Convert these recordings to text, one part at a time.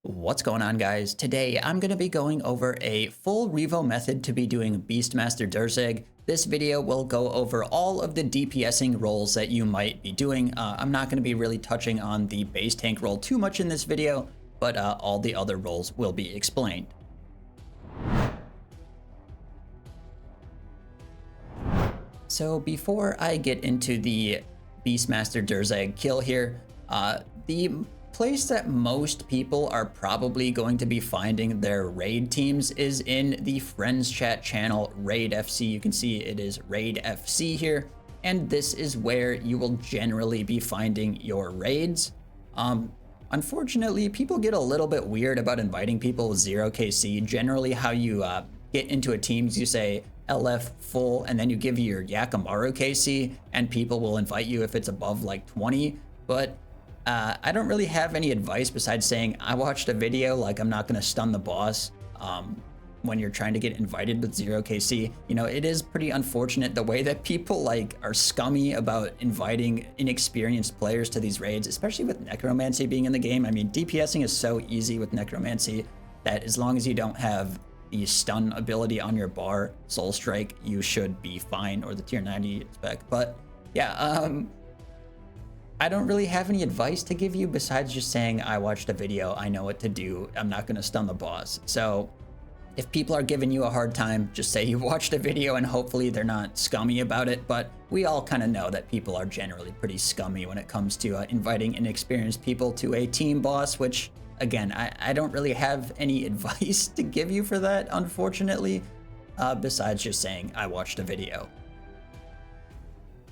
What's going on, guys? Today I'm going to be going over a full revo method to be doing Beastmaster Durzag. This video will go over all of the DPSing roles that you might be doing. I'm not going to be really touching on the base tank role too much in this video, but all the other roles will be explained. So before I get into the Beastmaster Durzag kill here, the place that most people are probably going to be finding their raid teams is in the friends chat channel Raid FC. You can see it is Raid FC here, and this is where you will generally be finding your raids. Unfortunately, people get a little bit weird about inviting people with 0 KC. Generally, how you get into a team is you say LF full, and then you give your Yakamaru KC, and people will invite you if it's above like 20. But I don't really have any advice besides saying I watched a video, like I'm not going to stun the boss when you're trying to get invited with 0 KC. You know, it is pretty unfortunate the way that people like are scummy about inviting inexperienced players to these raids, especially with necromancy being in the game. I mean, DPSing is so easy with necromancy that as long as you don't have the stun ability on your bar, Soul Strike, you should be fine, or the tier 90 spec. But yeah, I don't really have any advice to give you besides just saying I watched a video, I know what to do, I'm not going to stun the boss. So if people are giving you a hard time, just say you watched a video and hopefully they're not scummy about it. But we all kind of know that people are generally pretty scummy when it comes to inviting inexperienced people to a team boss, which again, I don't really have any advice to give you for that, unfortunately, besides just saying I watched a video.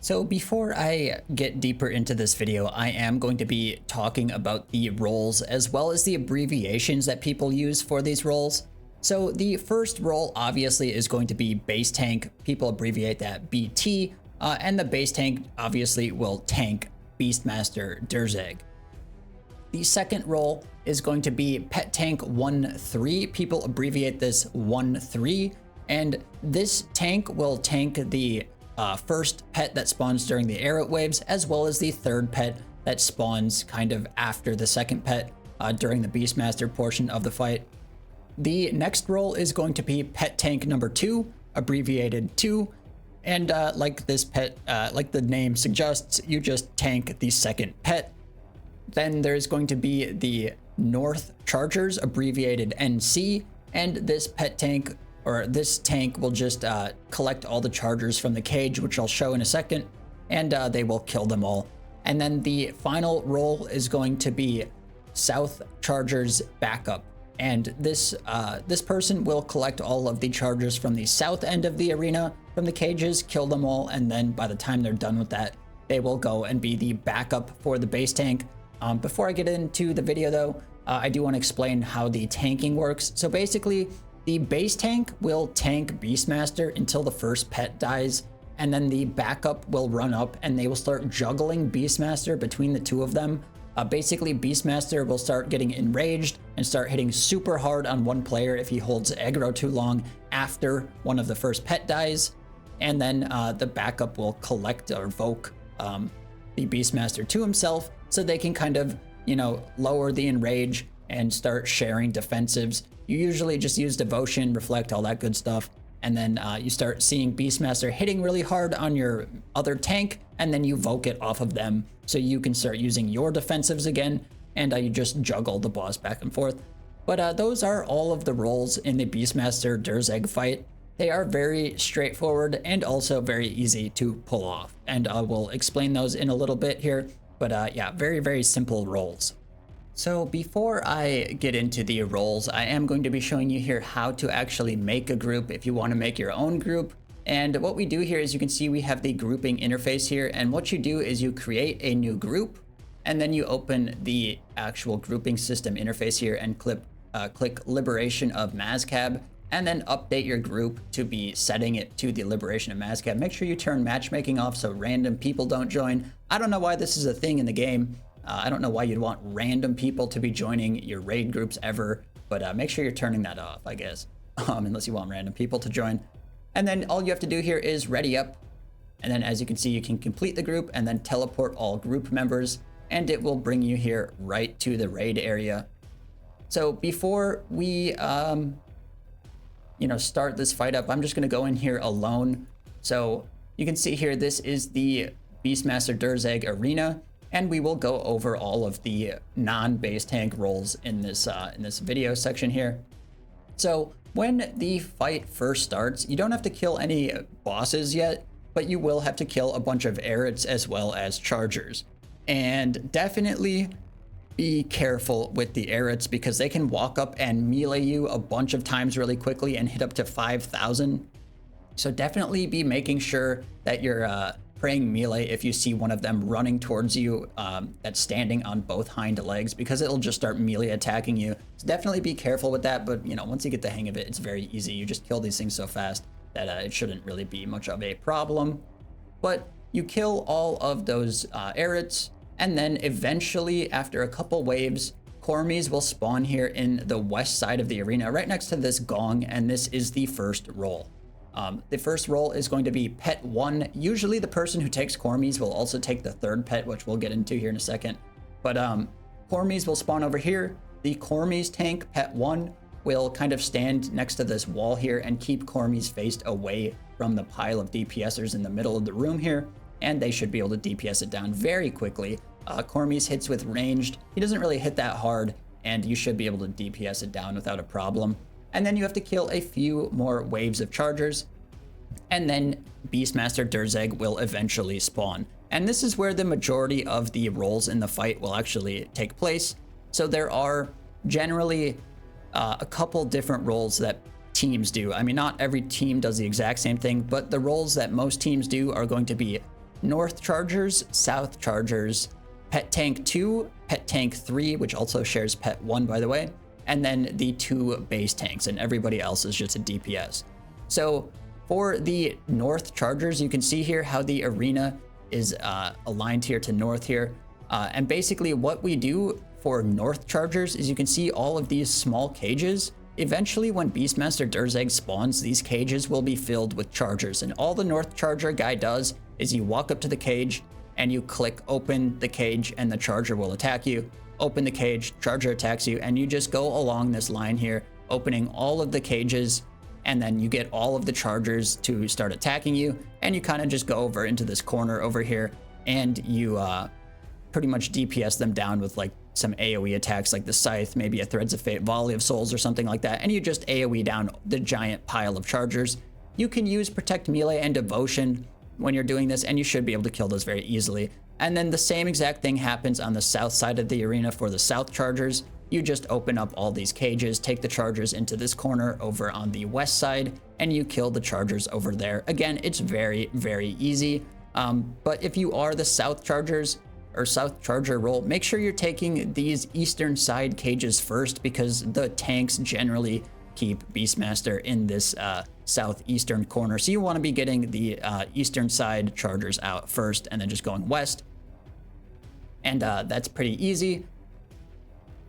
So before I get deeper into this video, I am going to be talking about the roles as well as the abbreviations that people use for these roles. So the first role obviously is going to be base tank. People abbreviate that BT, and the base tank obviously will tank Beastmaster Durzag. The second role is going to be pet tank 1-3. People abbreviate this 1-3, and this tank will tank the first pet that spawns during the arrow waves, as well as the third pet that spawns kind of after the second pet during the Beastmaster portion of the fight. The next role is going to be pet tank number 2, abbreviated 2, and like this pet, like the name suggests, you just tank the second pet. Then there's going to be the North Chargers, abbreviated NC, and this pet tank, or this tank, will just collect all the chargers from the cage, which I'll show in a second, and they will kill them all. And then the final role is going to be South Chargers Backup, and this person will collect all of the chargers from the south end of the arena from the cages, kill them all, and then by the time they're done with that, they will go and be the backup for the base tank. Before I get into the video though, I do want to explain how the tanking works. So basically, the base tank will tank Beastmaster until the first pet dies, and then the backup will run up and they will start juggling Beastmaster between the two of them. Basically, Beastmaster will start getting enraged and start hitting super hard on one player if he holds aggro too long after one of the first pet dies, and then the backup will collect or evoke the Beastmaster to himself so they can kind of, you know, lower the enrage and start sharing defensives. You usually just use devotion, reflect, all that good stuff, and then you start seeing Beastmaster hitting really hard on your other tank, and then you evoke it off of them so you can start using your defensives again, and you just juggle the boss back and forth. But those are all of the roles in the Beastmaster Durzag fight. They are very straightforward and also very easy to pull off, and I will explain those in a little bit here. But yeah, very, very simple roles. So before I get into the roles, I am going to be showing you here how to actually make a group if you want to make your own group. And what we do here is you can see we have the grouping interface here. And what you do is you create a new group, and then you open the actual grouping system interface here and click Liberation of Mazcab, and then update your group to be setting it to the Liberation of Mazcab. Make sure you turn matchmaking off so random people don't join. I don't know why this is a thing in the game. I don't know why you'd want random people to be joining your raid groups ever, but make sure you're turning that off, I guess, unless you want random people to join. And then all you have to do here is ready up. And then as you can see, you can complete the group and then teleport all group members, and it will bring you here right to the raid area. So before we, start this fight up, I'm just gonna go in here alone. So you can see here, this is the Beastmaster Durzag arena, and we will go over all of the non-base tank roles in this video section here. So when the fight first starts, you don't have to kill any bosses yet, but you will have to kill a bunch of Arets as well as Chargers. And definitely be careful with the Arets because they can walk up and melee you a bunch of times really quickly and hit up to 5,000. So definitely be making sure that you're praying melee if you see one of them running towards you that's standing on both hind legs, because it'll just start melee attacking you. So definitely be careful with that, but once you get the hang of it, it's very easy. You just kill these things so fast that it shouldn't really be much of a problem. But you kill all of those Arets, and then eventually, after a couple waves, Cormies will spawn here in the west side of the arena, right next to this gong, and this is the first role. The first role is going to be pet 1. Usually the person who takes Cormies will also take the third pet, which we'll get into here in a second. But Cormies will spawn over here. The Cormies tank, pet 1, will kind of stand next to this wall here and keep Cormies faced away from the pile of DPSers in the middle of the room here, and they should be able to DPS it down very quickly. Cormies hits with ranged. He doesn't really hit that hard, and you should be able to DPS it down without a problem. And then you have to kill a few more waves of Chargers, and then Beastmaster Durzag will eventually spawn. And this is where the majority of the roles in the fight will actually take place. So there are generally a couple different roles that teams do. I mean, not every team does the exact same thing, but the roles that most teams do are going to be North Chargers, South Chargers, Pet Tank 2, Pet Tank 3, which also shares Pet 1, by the way, and then the 2 base tanks, and everybody else is just a DPS. So for the North Chargers, you can see here how the arena is aligned here to North here. And basically what we do for North Chargers is you can see all of these small cages. Eventually, when Beastmaster Durzag spawns, these cages will be filled with Chargers, and all the North Charger guy does is you walk up to the cage and you click open the cage and the Charger will attack you. Open the cage, Charger attacks you, and you just go along this line here, opening all of the cages, and then you get all of the Chargers to start attacking you, and you kind of just go over into this corner over here, and you pretty much DPS them down with like some AoE attacks like the Scythe, maybe a Threads of Fate, Volley of Souls or something like that, and you just AoE down the giant pile of Chargers. You can use Protect Melee and Devotion when you're doing this, and you should be able to kill those very easily. And then the same exact thing happens on the south side of the arena for the South Chargers. You just open up all these cages, take the Chargers into this corner over on the west side, and you kill the Chargers over there. Again, it's very, very easy. But if you are the South Chargers or South Charger role, make sure you're taking these eastern side cages first, because the tanks generally keep Beastmaster in this southeastern corner. So you want to be getting the eastern side Chargers out first and then just going west. And that's pretty easy.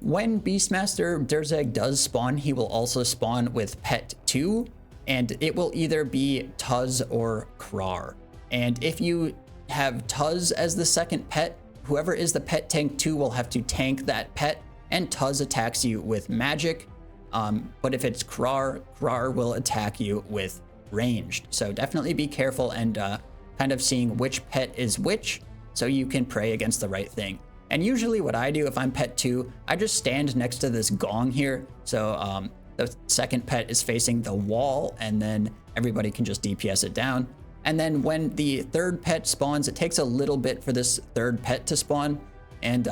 When Beastmaster Durzag does spawn, he will also spawn with Pet 2, and it will either be Tuz or Krar. And if you have Tuz as the second pet, whoever is the Pet Tank 2 will have to tank that pet, and Tuz attacks you with magic. But if it's Krar, Krar will attack you with ranged. So definitely be careful and kind of seeing which pet is which, so you can pray against the right thing. And usually what I do if I'm pet 2, I just stand next to this gong here. So the second pet is facing the wall, and then everybody can just DPS it down. And then when the third pet spawns, it takes a little bit for this third pet to spawn, and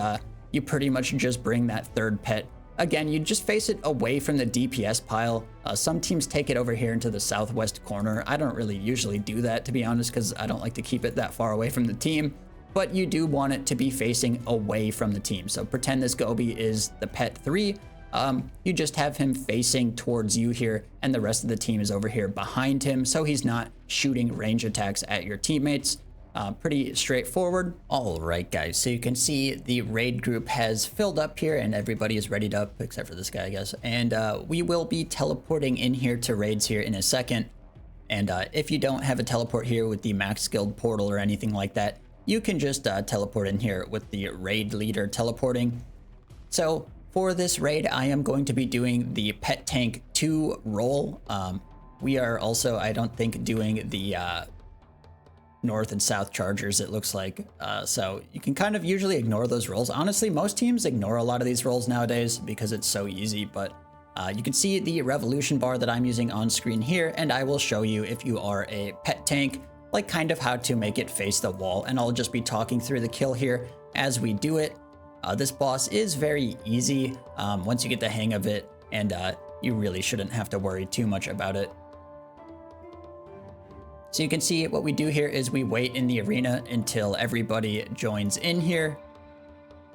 you pretty much just bring that third pet. Again, you just face it away from the DPS pile. Some teams take it over here into the southwest corner. I don't really usually do that, to be honest, because I don't like to keep it that far away from the team. But you do want it to be facing away from the team. So pretend this Gobi is the pet 3. You just have him facing towards you here, and the rest of the team is over here behind him, so he's not shooting range attacks at your teammates. Pretty straightforward. All right, guys, so you can see the raid group has filled up here, and everybody is readied up, except for this guy, I guess. And we will be teleporting in here to raids here in a second. And if you don't have a teleport here with the max guild portal or anything like that, you can just teleport in here with the raid leader teleporting. So for this raid, I am going to be doing the Pet Tank 2 role. We are also, I don't think, doing the north and south chargers, it looks like. So you can kind of usually ignore those roles. Honestly, most teams ignore a lot of these roles nowadays because it's so easy, but you can see the revolution bar that I'm using on screen here, and I will show you if you are a pet tank, like kind of how to make it face the wall, and I'll just be talking through the kill here as we do it. This boss is very easy once you get the hang of it, and you really shouldn't have to worry too much about it. So you can see what we do here is we wait in the arena until everybody joins in here,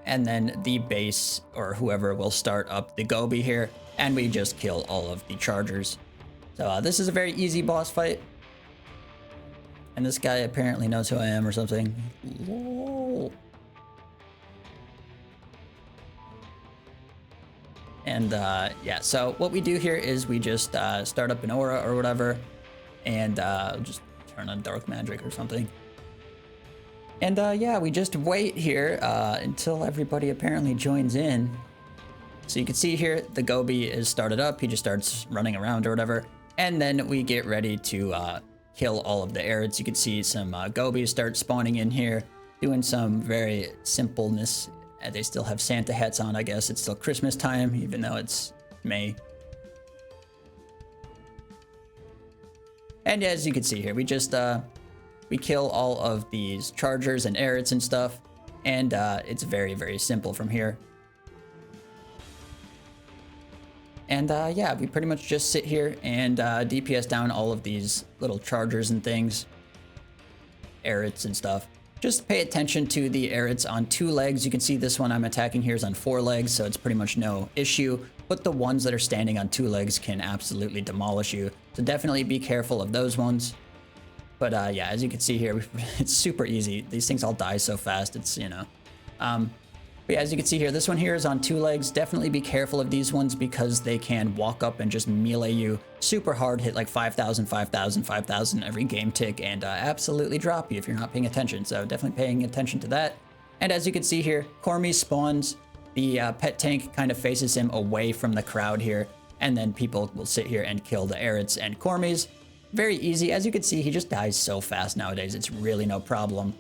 and then the base or whoever will start up the Gobi here, and we just kill all of the chargers. So this is a very easy boss fight. And this guy apparently knows who I am or something. Lol. And yeah, so what we do here is we just start up an aura or whatever, and just turn on dark magic or something. And yeah, we just wait here until everybody apparently joins in. So you can see here, the Gobi is started up. He just starts running around or whatever. And then we get ready to kill all of the Arids. You can see some Gobis start spawning in here, doing some very simpleness. They still have Santa hats on, I guess. It's still Christmas time, even though it's May. And as you can see here, we just we kill all of these chargers and Arids and stuff, and it's very, very simple from here. And yeah, we pretty much just sit here and DPS down all of these little chargers and things, Arids and stuff. Just pay attention to the Arids on 2 legs. You can see this one I'm attacking here is on 4 legs, so it's pretty much no issue. But the ones that are standing on 2 legs can absolutely demolish you. So definitely be careful of those ones. But yeah, as you can see here, it's super easy. These things all die so fast, it's, you know. But yeah, as you can see here, this one here is on 2 legs. Definitely be careful of these ones because they can walk up and just melee you super hard, hit like 5,000, 5,000, 5,000 every game tick, and absolutely drop you if you're not paying attention. So definitely paying attention to that. And as you can see here, Cormy spawns. The pet tank kind of faces him away from the crowd here, and then people will sit here and kill the Arids and Cormys. Very easy. As you can see, he just dies so fast nowadays. It's really no problem.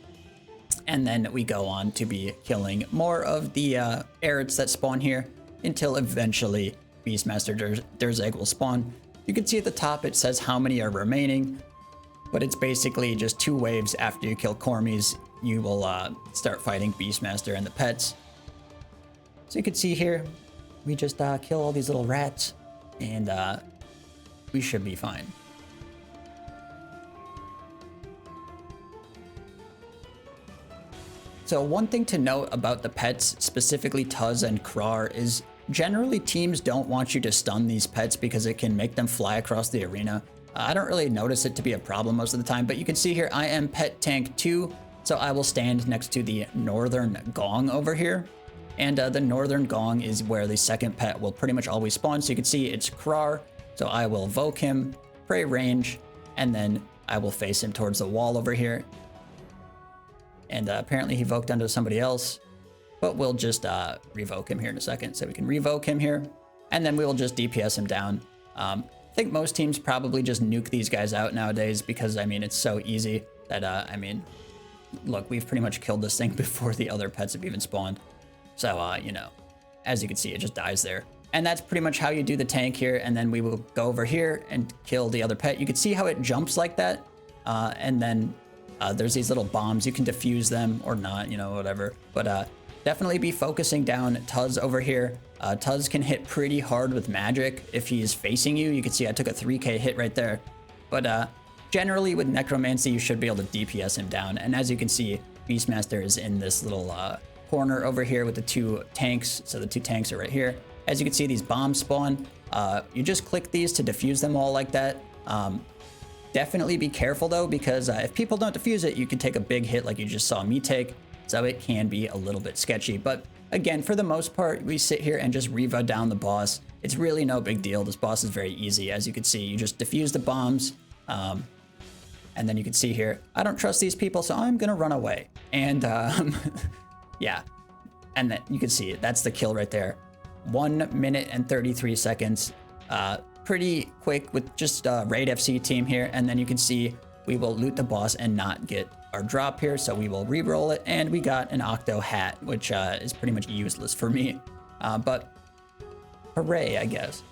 And then we go on to be killing more of the Arids that spawn here until eventually Beastmaster Durzag will spawn. You can see at the top it says how many are remaining, but it's basically just 2 waves after you kill Cormys. You will start fighting Beastmaster and the pets. So you can see here, we just kill all these little rats, and we should be fine. So one thing to note about the pets, specifically Tuz and Krar, is generally teams don't want you to stun these pets because it can make them fly across the arena. I don't really notice it to be a problem most of the time, but you can see here I am Pet Tank 2, so I will stand next to the Northern Gong over here. And the Northern Gong is where the second pet will pretty much always spawn. So you can see it's Krar, so I will evoke him, pray range, and then I will face him towards the wall over here. And apparently he evoked onto somebody else, but we'll just revoke him here in a second. So we can revoke him here, and then we will just DPS him down. I think most teams probably just nuke these guys out nowadays because, I mean, it's so easy that, I mean, look, we've pretty much killed this thing before the other pets have even spawned. So, you know, as you can see, it just dies there. And that's pretty much how you do the tank here, and then we will go over here and kill the other pet. You can see how it jumps like that, and then there's these little bombs. You can defuse them or not, you know, whatever. But definitely be focusing down Tuz over here. Tuz can hit pretty hard with magic if he is facing you. You can see I took a 3k hit right there. But generally with necromancy, you should be able to DPS him down. And as you can see, Beastmaster is in this little corner over here with the 2 tanks. So the 2 tanks are right here. As you can see, these bombs spawn. You just click these to defuse them all like that. Definitely be careful though, because if people don't defuse it, you can take a big hit like you just saw me take. So it can be a little bit sketchy. But again, for the most part, we sit here and just Reva down the boss. It's really no big deal. This boss is very easy. As you can see, you just defuse the bombs. And then you can see here, I don't trust these people, so I'm gonna run away. And yeah, and then you can see it. That's the kill right there. 1 minute and 33 seconds. Pretty quick with just raid FC team here, and then you can see we will loot the boss and not get our drop here, so we will re-roll it, and we got an octo hat, which is pretty much useless for me, but hooray, I guess.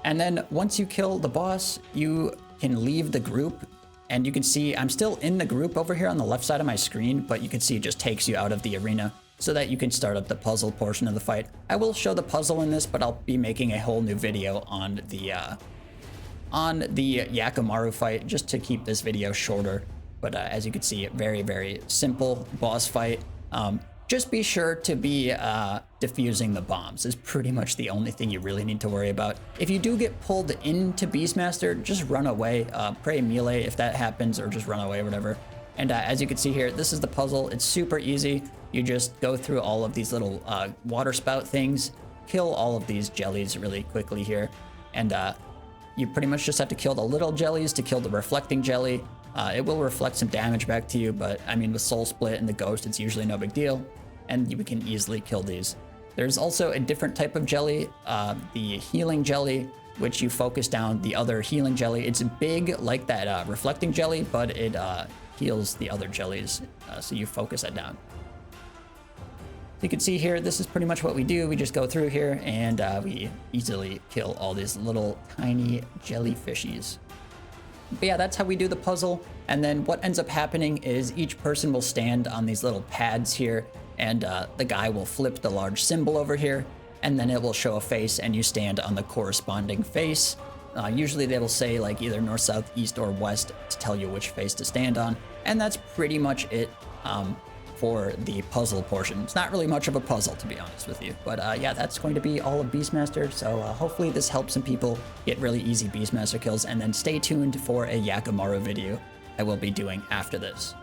And then once you kill the boss, you can leave the group, and you can see I'm still in the group over here on the left side of my screen, but you can see it just takes you out of the arena so that you can start up the puzzle portion of the fight. I will show the puzzle in this, but I'll be making a whole new video on the Yakamaru fight just to keep this video shorter. But as you can see, very, very simple boss fight. Just be sure to be defusing the bombs is pretty much the only thing you really need to worry about. If you do get pulled into Beastmaster, just run away. Pray melee if that happens, or just run away, whatever. And as you can see here, this is the puzzle. It's super easy. You just go through all of these little water spout things, kill all of these jellies really quickly here. And you pretty much just have to kill the little jellies to kill the reflecting jelly. It will reflect some damage back to you, but I mean, with Soul Split and the Ghost, it's usually no big deal, and you can easily kill these. There's also a different type of jelly, the healing jelly, which you focus down the other healing jelly. It's big like that reflecting jelly, but it heals the other jellies, so you focus that down. So you can see here, this is pretty much what we do. We just go through here and we easily kill all these little tiny jellyfishies. But yeah, that's how we do the puzzle. And then what ends up happening is each person will stand on these little pads here, and the guy will flip the large symbol over here, and then it will show a face, and you stand on the corresponding face. Usually they will say like either north, south, east, or west to tell you which face to stand on. And that's pretty much it for the puzzle portion. It's not really much of a puzzle, to be honest with you. But yeah, that's going to be all of Beastmaster. So hopefully this helps some people get really easy Beastmaster kills. And then stay tuned for a Yakamaru video I will be doing after this.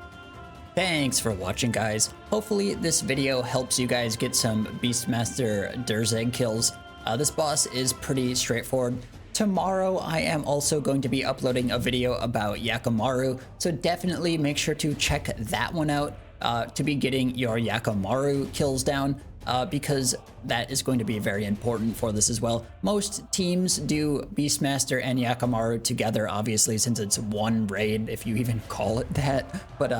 Thanks for watching, guys. Hopefully this video helps you guys get some Beastmaster Durzag kills. This boss is pretty straightforward. Tomorrow I am also going to be uploading a video about Yakamaru, so definitely make sure to check that one out to be getting your Yakamaru kills down, because that is going to be very important for this as well. Most teams do Beastmaster and Yakamaru together, obviously, since it's one raid, if you even call it that. But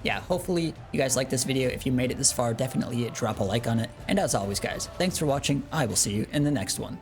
yeah, hopefully you guys like this video. If you made it this far, definitely drop a like on it. And as always, guys, thanks for watching. I will see you in the next one.